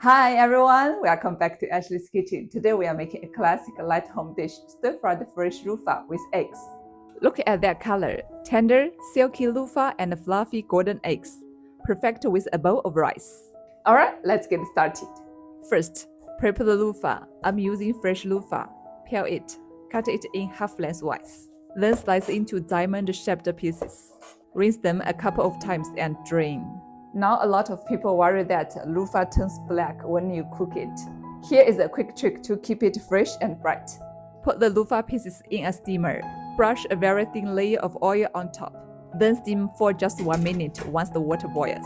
Hi everyone, welcome back to Ashley's Kitchen. Today we are making a classic light home dish, stir-fried fresh Luffa with eggs. Look at that color, tender, silky Luffa and fluffy golden eggs. Perfect with a bowl of rice. Alright, let's get started. First, prepare the Luffa. I'm using fresh Luffa. Peel it, cut it in half lengthwise. Then slice into diamond-shaped pieces. Rinse them a couple of times and drain. Now a lot of people worry that Luffa turns black when you cook it. Here is a quick trick to keep it fresh and bright. Put the Luffa pieces in a steamer. Brush a very thin layer of oil on top. Then steam for just 1 minute once the water boils.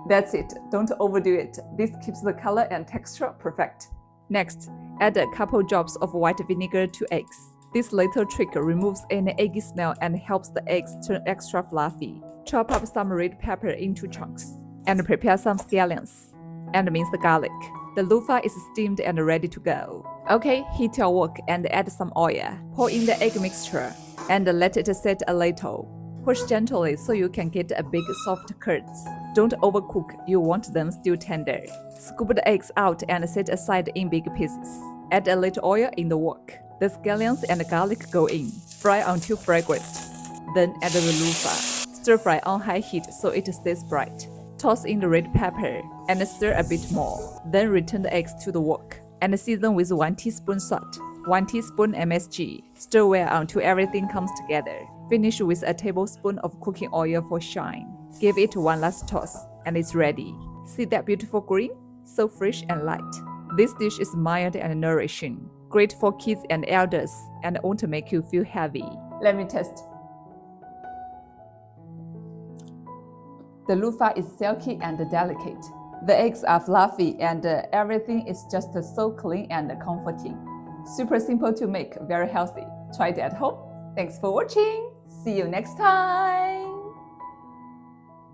That's it, don't overdo it. This keeps the color and texture perfect. Next, add a couple drops of white vinegar to eggs. This little trick removes any eggy smell and helps the eggs turn extra fluffy. Chop up some red pepper into chunks. And prepare some scallions and mince the garlic. The Luffa is steamed and ready to go. Okay, heat your wok and add some oil. Pour in the egg mixture and let it set a little. Push gently so you can get a big soft curds. Don't overcook, you want them still tender. Scoop the eggs out and set aside in big pieces. Add a little oil in the wok. The scallions and garlic go in. Fry until fragrant. Then add the Luffa. Stir fry on high heat so it stays bright. Toss in the red pepper and stir a bit more. Then return the eggs to the wok and season with 1 teaspoon salt, 1 teaspoon MSG. Stir well until everything comes together. Finish with a tablespoon of cooking oil for shine. Give it one last toss and it's ready. See that beautiful green? So fresh and light. This dish is mild and nourishing. Great for kids and elders and won't make you feel heavy. Let me test. The Luffa is silky and delicate. The eggs are fluffy and everything is just so clean and comforting. Super simple to make, very healthy. Try it at home. Thanks for watching. See you next time.